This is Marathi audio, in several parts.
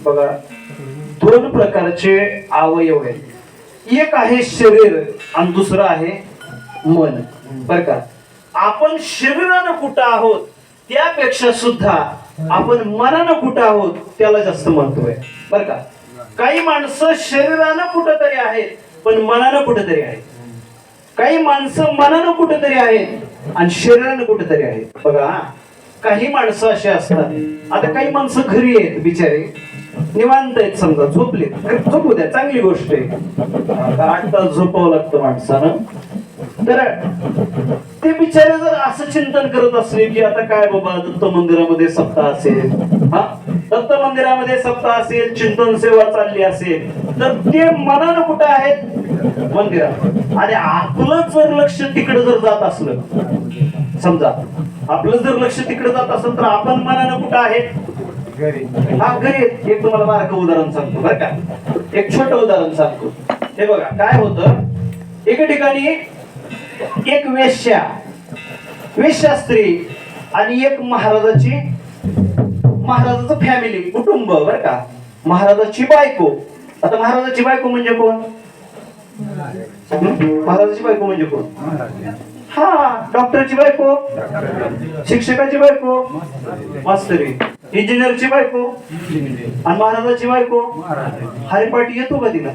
बघा, दोन प्रकारचे अवयव आहेत. एक आहे शरीर आणि दुसरं आहे मन. बर का, आपण शरीरानं कुठं आहोत त्यापेक्षा सुद्धा आपण मनानं कुठं आहोत त्याला जास्त महत्व आहे. बर का, काही माणसं शरीरानं कुठंतरी आहेत पण मनानं कुठंतरी आहेत. काही माणसं मनानं कुठंतरी आहेत आणि शरीरानं कुठंतरी आहेत. बघा, काही माणसं अशी असतात. आता काही माणसं घरी आहेत बिचारे, निवांत आहेत, समजा झोपले, झोपू द्या, चांगली गोष्ट आहे. 8 तास झोपावं लागतं माणसानं. तर ते बिचारे जर असं चिंतन करत असले की आता काय बाबा, दत्त मंदिरामध्ये सप्ताह असेल, दत्त मंदिरामध्ये सप्ताह असेल, चिंतन सेवा चालली असेल, तर ते मनानं कुठं आहेत? मंदिरात. आणि आपलं जर लक्ष तिकडे जर जात असलं, समजा आपलं जर लक्ष तिकडे जात असेल तर आपण मनानं कुठं आहेत? घरी. हा, घरी. एक तुम्हाला बारकं उदाहरण सांगतो बरं का, एक छोटं उदाहरण सांगतो. हे बघा, काय होतं, एका ठिकाणी एक वेश्या स्त्री आणि एक महाराजाचं फॅमिली, कुटुंब. बर का, महाराजाची बायको. आता महाराजाची बायको म्हणजे कोण? महाराजाची बायको म्हणजे कोण? हा, डॉक्टरची बायको, शिक्षकाची बायको मास्तरी, इंजिनियरची बायको, आणि महाराजाची बायको हरिपाठी. येतो का तिला?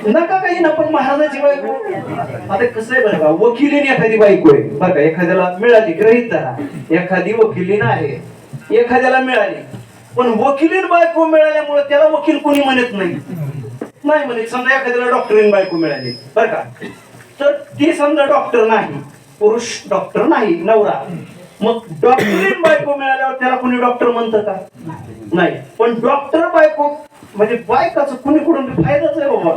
नका काही ना, पण महाराजाची बायको. आता कसं आहे बरं का, वकिलीने एखादी बायको आहे बरं का, एखाद्याला मिळाली, गृहीत धरा एखादी वकिलीन आहे, एखाद्याला मिळाली, पण वकिलीन बायको मिळाल्यामुळे त्याला वकील कोणी म्हणत नाही म्हणत. समजा एखाद्याला डॉक्टरीन बायको मिळाली बरं का, तर ती समजा डॉक्टर नाही, पुरुष डॉक्टर नाही, नवरा, मग डॉक्टरीन बायको मिळाल्यावर त्याला कोणी डॉक्टर म्हणतं का? नाही. पण डॉक्टर बायको म्हणजे बायकाचं कुणी कुठून फायदाच आहे बाबा.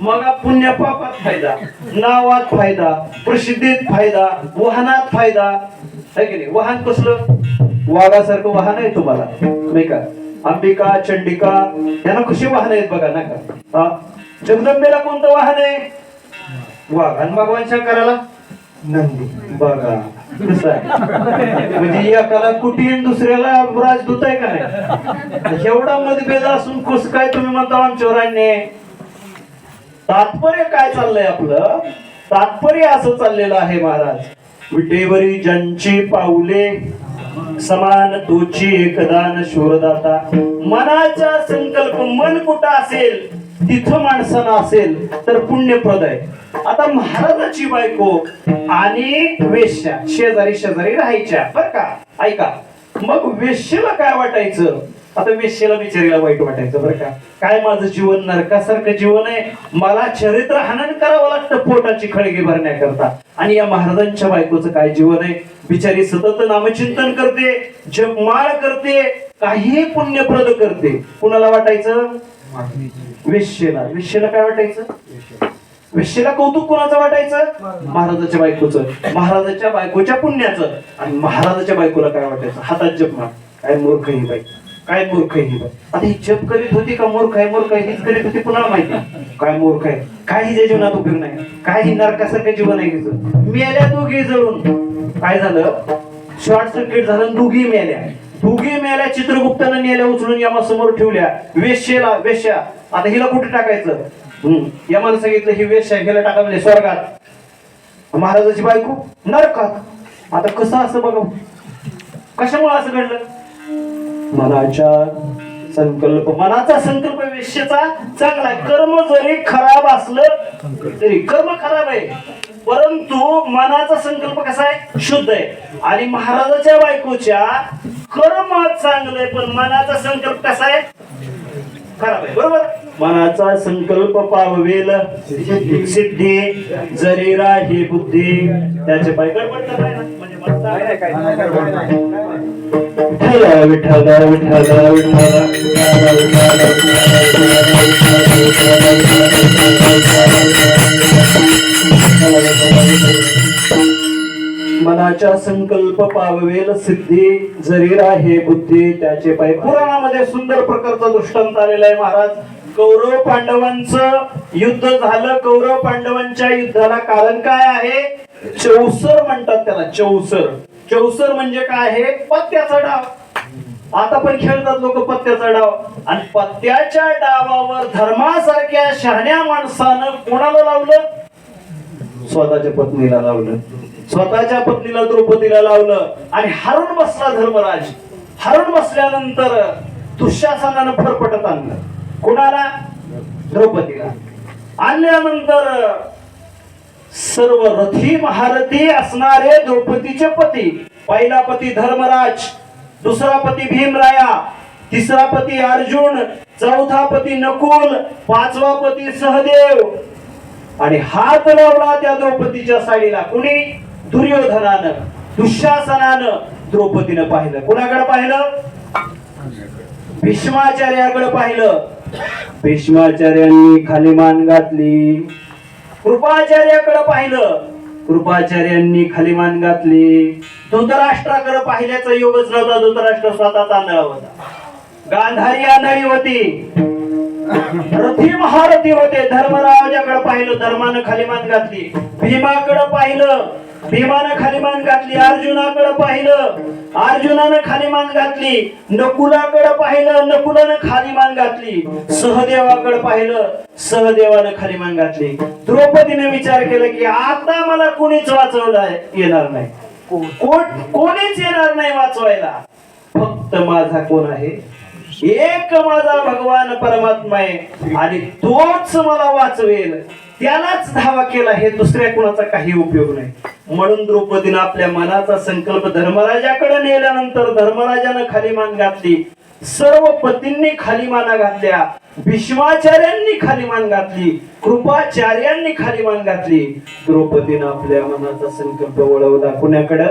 मग पुण्य पापात फायदा, नावात फायदा, प्रसिद्धीत फायदा, वाहनात फायदा आहे की नाही? वाहन कसलं? वाघासारखं वाहन आहे तुम्हाला नाही का? अंबिका, चंडिका यांना कशी वाहन आहेत बघा ना का. जगदंबेला कोणतं वाहन आहे? वाघ. आणि भगवान शंकराला नंदी. बघा कसं आहे, म्हणजे एकाला कुटी दुसऱ्याला राजदूत आहे का नाही? एवढा मतभेद असून कस काय तुम्ही म्हणता आमच्यावर अन्याय? तात्पर्य काय चाललंय आपलं? तात्पर्य असं चाललेलं आहे महाराज, विटेवरी ज्यांची पाऊले समान तोची एकदान शूरदाता. मनाचा संकल्प, मन कुठं असेल तिथं माणसानं असेल तर पुण्यप्रद आहे. आता महाराजाची बायको आणि वेश्या शेजारी राहायच्या बरं का. ऐका, मग वेश्येला काय वाटायचं? आता वेश्येला बिचारीला वाईट वाटायचं बरं का. काय माझं जीवन नरकासारखं जीवन आहे, मला चरित्र हनन करावं लागतं पोटाची खळगी भरण्याकरता. आणि या महाराजांच्या बायकोचं काय जीवन आहे, बिचारी सतत नामचिंतन करते, जपमाळ करते, काही पुण्यप्रद करते. कुणाला वाटायचं? वेश्येला काय वाटायचं? वेश्येला कौतुक कोणाचं वाटायचं? महाराजाच्या बायकोचं, महाराजाच्या बायकोच्या पुण्याचं. आणि महाराजाच्या बायकोला काय वाटायचं? हातात जपमाळ. काय मूर्ख ही बाई, काय मूर्ख ही बाई. आता ही जप करीत होती का मूर्ख आहे हीच करीत होती कुणाला माहिती? काय मूर्ख आहे, काय हिच्या जीवनात उपयोग नाही, काय ही नरकासारखं जीवन आहे हिचं. मेल्या दोघी जळून. काय झालं? शॉर्ट सर्किट झालं, दोघी मेल्या. चित्रगुप्तानं नेल्या, उचलून यमासमोर ठेवल्या. वेश्या. आता हिला कुठे टाकायचं? यमानं सांगितलं ही वेश्या, हिला टाका म्हणजे स्वर्गात. महाराजाची बायको नरकात. आता कसं असं बघा, कशामुळे असं घडलं? मनाचा संकल्प वेश्येचा चांगला आहे. कर्म जरी खराब असलं तरी कर्म खराब आहे, परंतु मनाचा संकल्प कसा आहे? शुद्ध आहे. आणि महाराजाच्या बायकोच्या कर्म चांगलं आहे पण मनाचा संकल्प कसा आहे? खराब आहे. बरोबर. मनाचा संकल्प पाववेल सिद्धी, जरी राही बुद्धी त्याचे पाय गडबड नाही ना. म्हणजे विठ्ठल विठ्ठल विठ्ठल मनाचा संकल्प पाववेल सिद्धी, जरी राहे बुद्धी त्याचे पाय. पुराणामध्ये सुंदर प्रकारचा दृष्टांत आलेला आहे महाराज. कौरव पांडवांचं युद्ध झालं. कौरव पांडवांच्या युद्धाला कारण काय आहे? चौसर म्हणतात त्याला. चौसर म्हणजे काय आहे? पत्त्याचा डाव. आता पण खेळतात लोक पत्त्याचा डाव, आणि पत्त्याच्या डावावर धर्मासारख्या शहाण्या माणसानं कोणाला लावलं? स्वतःच्या पत्नीला लावलं, स्वतःच्या पत्नीला द्रौपदीला लावलं, आणि हरून बसला धर्मराज. हरून बसल्यानंतर दुःशासनानं फरफटत आणलं. कोणाला? द्रौपदीला. आणल्यानंतर सर्व रथी महारथी असणारे द्रौपदीचे पती, पहिला पती धर्मराज, दुसरा पती भीमराया, तिसरा पती अर्जुन, चौथा पती नकुल, पाचवा पती सहदेव, आणि हात लावला त्या द्रौपदीच्या साडीला. कुणी? दुर्योधनानं, दुःशासनानं. द्रौपदीनं पाहिलं. कुणाकडे पाहिलं? भीष्माचार्याकडे पाहिलं. भीष्माचार्यांनी खाली मान घातली. कृपाचार्याकडे पाहिलं. कृपाचार्यांनी खाली मान घातली. धृतराष्ट्राकडे पाहिल्याचा योगच नव्हता. धृतराष्ट्र स्वतः तांदळा होता. गांधारी आंधळी होती. रथी महारथी होते. धर्मराजाकडे पाहिलं, धर्मानं खाली मान घातली. भीमाकडे पाहिलं, भीमानं खाली मान घातली. अर्जुनाकडे पाहिलं, अर्जुनानं खाली मान घातली. नकुलाकडे पाहिलं, नकुलानं खाली मान घातली. सहदेवाकडे पाहिलं, सहदेवानं खाली मान घातली. द्रौपदीने विचार केला की आता मला कोणीच वाचवला येणार नाही, कोणीच येणार नाही वाचवायला. फक्त माझा कोण आहे? एक माझा भगवान परमात्मा आहे, आणि तोच मला वाचवेल. त्यालाच धावा केला. हे दुसऱ्या कोणाचा काही उपयोग नाही. म्हणून द्रौपदीनं आपल्या मनाचा संकल्प धर्मराजाकडे नेल्यानंतर धर्मराजानं खाली मान घातली. सर्व पतींनी खाली माना घातल्या. भीष्माचार्यांनी खाली मान घातली. कृपाचार्यांनी खाली मान घातली. द्रौपदीनं आपल्या मनाचा संकल्प वळवला. कुणाकडे?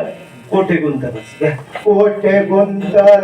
कोठे गुंतला. कोठे गुंतला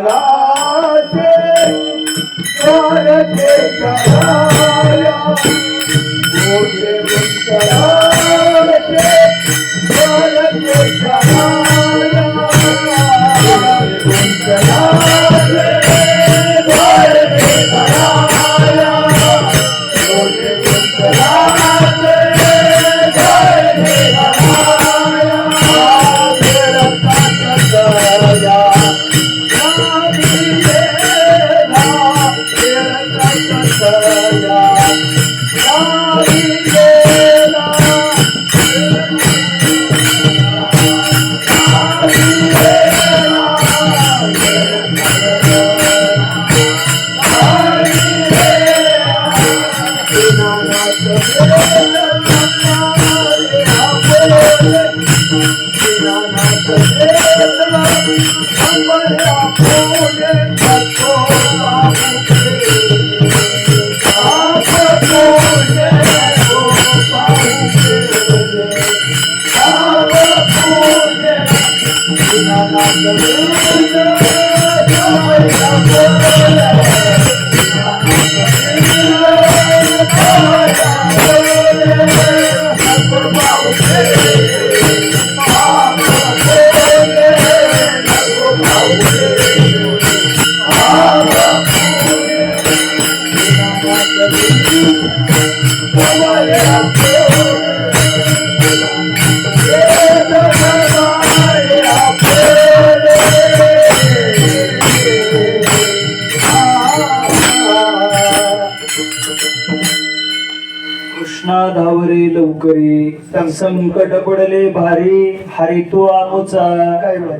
धावरे लवकरी, संकट पडले भारी. हरी तू आमचा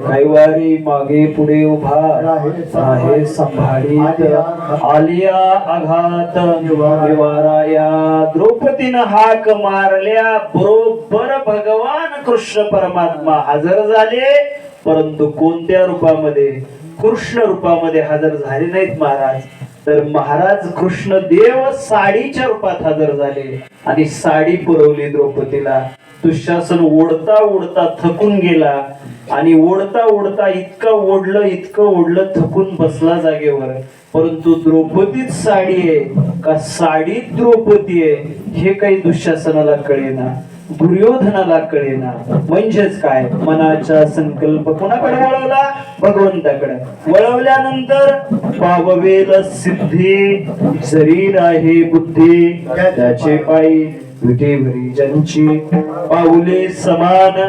कैवारी, मागे पुढे उभा आहे संभाळीत. आलिया आघात निवाराया. द्रौपदीनं हाक मारल्या बरोबर भगवान कृष्ण परमात्मा हजर झाले. परंतु कोणत्या रूपामध्ये? कृष्ण रूपामध्ये हजर झाले नाहीत महाराज. तर महाराज कृष्ण देव साडीच्या रूपात हजर झाले आणि साडी पुरवली द्रौपदीला. दुःशासन ओढता ओढता थकून गेला, आणि ओढता ओढता इतकं ओढलं थकून बसला जागेवर. परंतु द्रौपदीच साडी आहे का साडीत द्रौपदी आहे हे काही दुःशासनाला कळेना, दुर्योधनाला कळेना. म्हणजेच काय? मनाचा संकल्प कोणाकडे वळवला? भगवंताकडे. वळवल्यानंतर पाववेल सिद्धी, जरी आहे बुद्धी, त्याचे पायी विटेवरी ज्यांची. पाऊले समान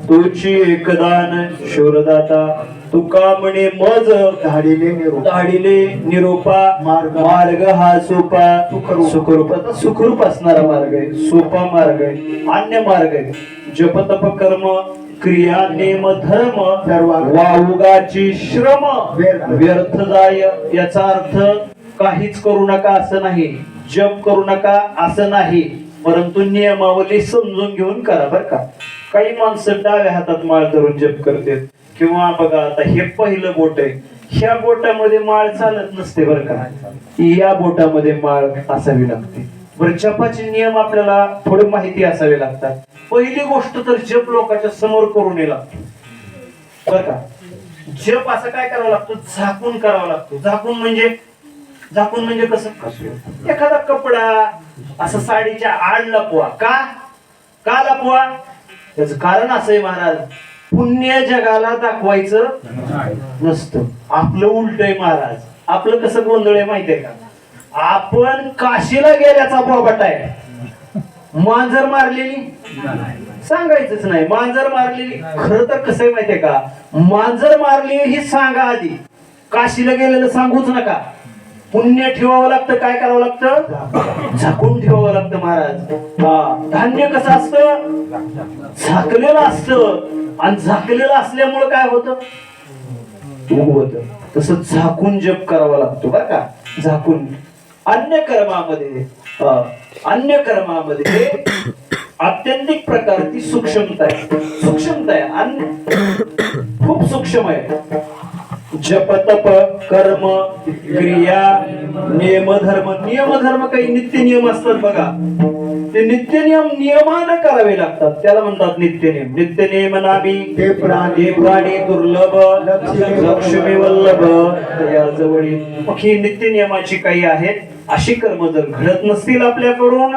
तोची एकदान, शूरदाता तुका म्हणे मज धाडिले निरोप धाडिले निरोपा मार्ग. मार्ग हा सोपा सुखरूप आता सुखरूप असणारा मार्ग आहे, सोपा मार्ग आहे, अन्य मार्ग आहे. जप तप कर्म क्रिया नेम धर्म वाहुगाची श्रम व्यर्थ जाय. याचा अर्थ काहीच करू नका असं नाही, जप करू नका असं नाही, परंतु नियमावली समजून घेऊन करा बर का. काही माणसं डाव्या हातात माळ धरून जप करतात, किंवा बघा आता हे पहिलं बोट आहे, ह्या बोटामध्ये माळ चालत नसते बरं का, या बोटामध्ये माळ असावी लागते. बरं, जपाचे नियम आपल्याला थोडी माहिती असावी लागतात. पहिली गोष्ट तर जप लोकांच्या समोर करून लागतो बर का. जप असं काय करावं लागतो, झाकून करावा लागतो. झाकून म्हणजे कसं, एखादा कपडा असं साडीच्या आड लपवा. का लपवा, त्याच कारण असं आहे महाराज, पुण्य जगाला दाखवायचं नसतं. आपलं उलट आहे महाराज. आपलं कसं गोंधळ आहे माहितीये का, आपण काशीला गेल्याचा बोबाटा आहे. मांजर मारलेली सांगायचंच नाही, मांजर मारलेली. खरं तर कसं आहे माहितीये का, मांजर मारली ही सांगा आधी, काशीला गेलेलं सांगूच नका. पुण्य ठेवावं लागतं, काय करावं लागतं, झाकून ठेवावं लागतं महाराज. धान्य कसं असतं, झाकलेलं असतं, आणि झाकलेलं असल्यामुळे काय होतं, उगवत. तसं झाकून जप करावा लागतो बर का, झाकून. अन्य कर्मामध्ये आत्यंतिक प्रकारची सूक्ष्मता आहे, खूप सूक्ष्म आहे. जप तप कर्म क्रिया नियम धर्म काही नित्य नियम असतात बघा. ते नित्य नियम नियमानं करावे लागतात, त्याला म्हणतात नित्य नियम. नित्य नियम नामी ते प्राणी दुर्लभ लक्ष्मी वल्लभ या जवळी. मग ही नित्य नियमाची काही आहेत. अशी कर्म जर घडत नसतील आपल्याकडून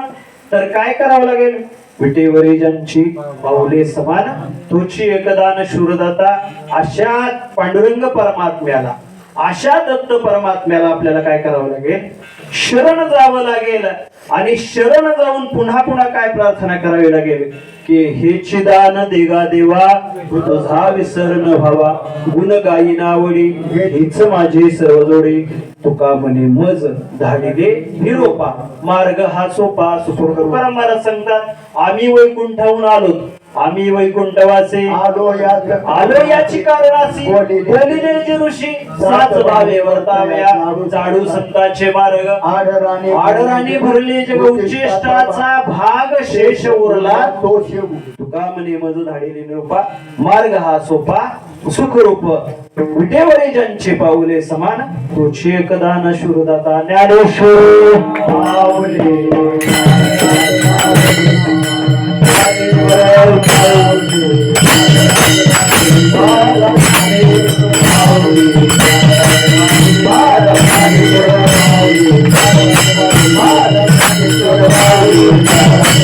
तर काय करावं लागेल, विटेवरी ज्यांची पाऊले समान तुझी एकदान शूरदाता. अशा पांडुरंग परमात्म्याला, अशा दत्त परमात्म्याला आपल्याला काय करावं लागेल, शरण जावं लागेल. आणि शरण जाऊन पुन्हा पुन्हा काय प्रार्थना करावी लागेल की हे चिदान देगा देवा तुझा विसर न व्हावा. गुण गायी नावडी हीच माझी सर्व जोडी. तुका म्हणे मज धाडिले निरोपा मार्ग हा सोपा सुखरूप. परंपरा सांगतात, आम्ही वैकुंठाहून आम्ही वैकुंठवासे आलो याची कारणासी. बोलिले ऋषी साच भावे वर्ताव्या जाडू संतांचे मार्ग. आडराने भरले जग उच्चेष्टाचा भाग शेष उरला तो शिव. तुका म्हणे मज धाडिले निरोपा मार्ग हा सोपा सुखरूप. विटेवरी ज्यांचे पाऊले समान तोची एकदान शूरदाता. ज्ञानेश्वर पाऊले Bye.